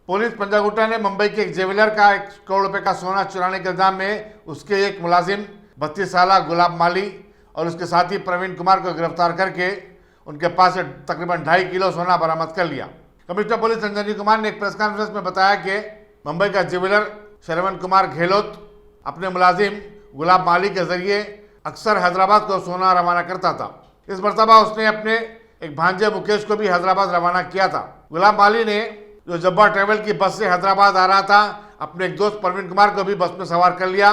Police Panjagutta ने मुंबई के एक ज्वेलर का 1 करोड़ रुपए का सोना चुराने के इल्जाम में उसके एक मुलाजिम 32 साल गुलाब माली और उसके साथी प्रवीण कुमार को गिरफ्तार करके उनके पास से तकरीबन 2.5 किलो सोना बरामद कर लिया। कमिश्नर पुलिस संजय कुमार ने एक प्रेस कॉन्फ्रेंस में बताया कि मुंबई का ज्वेलर श्रवण कुमार गहलोत अपने मुलाजिम गुलाब माली के जरिए अक्सर हैदराबाद को सोना रवाना करता था। इस मरतबा उसने अपने एक भांजे मुकेश को भी हैदराबाद रवाना किया था। गुलाब माली ने जो जब्बा ट्रेवल की बस से हैदराबाद आ रहा था, अपने एक दोस्त प्रवीण कुमार को भी बस में सवार कर लिया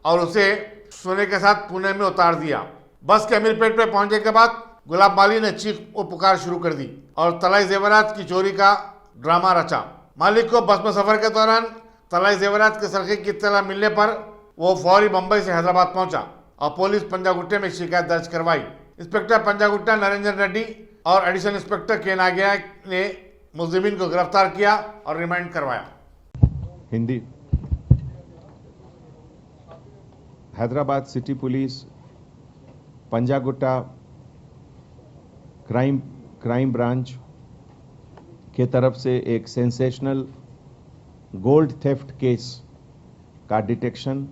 और उसे सोने के साथ पुणे में उतार दिया। बस के अमीरपेट पे पहुंचने के बाद गुलाब माली ने चीख और पुकार शुरू कर दी और तलाई जेवरात की चोरी का ड्रामा रचा। मालिक को बस में सफर के दौरान तलाई जेवरात के सरखे की इत्तला मिलने पर वो फौरी मुंबई से हैदराबाद पहुंचा और पुलिस पंजागुट्टे में शिकायत दर्ज करवाई। इंस्पेक्टर पंजागुट्टा नरेंद्र रेड्डी और एडिशनल इंस्पेक्टर के नागिया ने मुलजिमीन को गिरफ्तार किया और रिमांड करवाया। Hindi. Hyderabad city police Panjagutta crime branch के तरफ से एक सेंसेशनल गोल्ड थेफ्ट केस का डिटेक्शन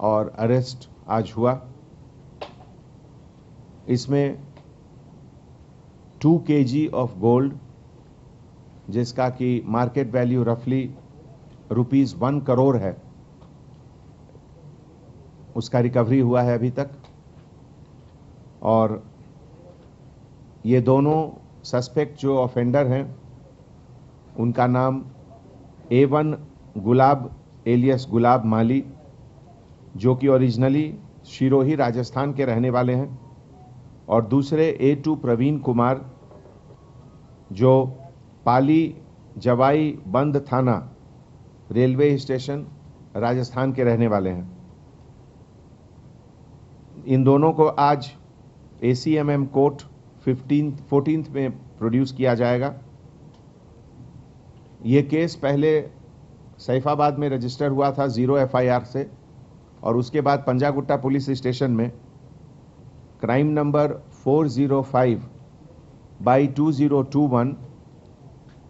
और अरेस्ट आज हुआ। इसमें 2 kg ऑफ गोल्ड, जिसका कि मार्केट वैल्यू रफली ₹1 करोड़ है, उसका रिकवरी हुआ है अभी तक। और ये दोनों सस्पेक्ट जो ऑफेंडर हैं उनका नाम A1 गुलाब एलियस गुलाब माली, जो कि ओरिजिनली शिरोही राजस्थान के रहने वाले हैं, और दूसरे A2 प्रवीण कुमार जो पाली जवाई बंद थाना रेलवे स्टेशन राजस्थान के रहने वाले हैं। इन दोनों को आज ACMM कोर्ट 14th में प्रोड्यूस किया जाएगा। ये केस पहले सैफाबाद में रजिस्टर हुआ था 0 FIR से, और उसके बाद पंजागुट्टा पुलिस स्टेशन में crime number 405/2021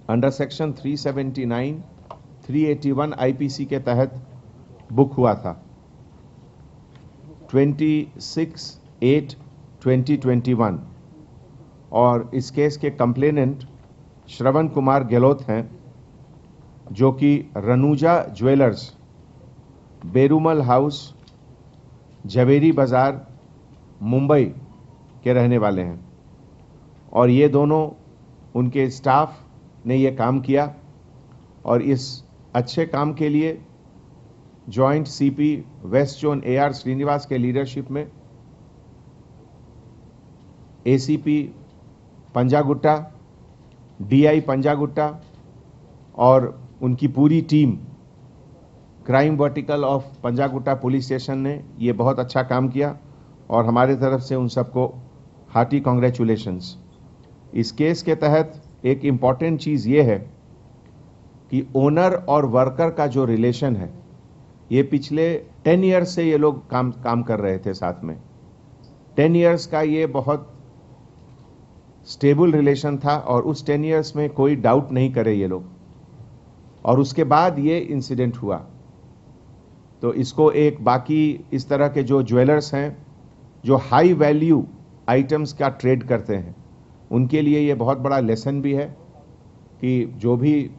under section 379, 381 IPC के तहत बुक हुआ था 26/8/2021। और इस केस के कंप्लेनेंट श्रवण कुमार गहलोत हैं, जो कि रनूजा ज्वेलर्स, बेरूमल हाउस, झवेरी बाजार, मुंबई के रहने वाले हैं। और ये दोनों उनके स्टाफ ने ये काम किया, और इस अच्छे काम के लिए joint CP west zone AR Srinivas के लीडरशिप में ACP पंजागुट्टा, DI पंजागुट्टा और उनकी पूरी team crime vertical of Panjagutta police station ने ये बहुत अच्छा काम किया, और हमारे तरफ से उन सबको हार्टी कॉन्ग्रेचुलेशंस। इस केस के तहत एक इम्पॉर्टेंट चीज़ ये है कि ओनर और वर्कर का जो रिलेशन है, ये पिछले 10 ईयर्स से ये लोग काम कर रहे थे साथ में। 10 ईयर्स का ये बहुत स्टेबल रिलेशन था, और उस 10 ईयर्स में कोई डाउट नहीं करे ये लोग, और उसके बाद ये इंसिडेंट हुआ। तो इसको एक बाकी इस तरह के जो ज्वेलर्स हैं जो हाई वैल्यू आइटम्स का ट्रेड करते हैं, उनके लिए ये बहुत बड़ा लेसन भी है कि जो भी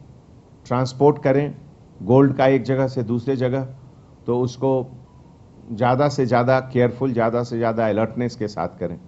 ट्रांसपोर्ट करें गोल्ड का एक जगह से दूसरे जगह, तो उसको ज़्यादा से ज़्यादा केयरफुल, ज़्यादा से ज़्यादा अलर्टनेस के साथ करें।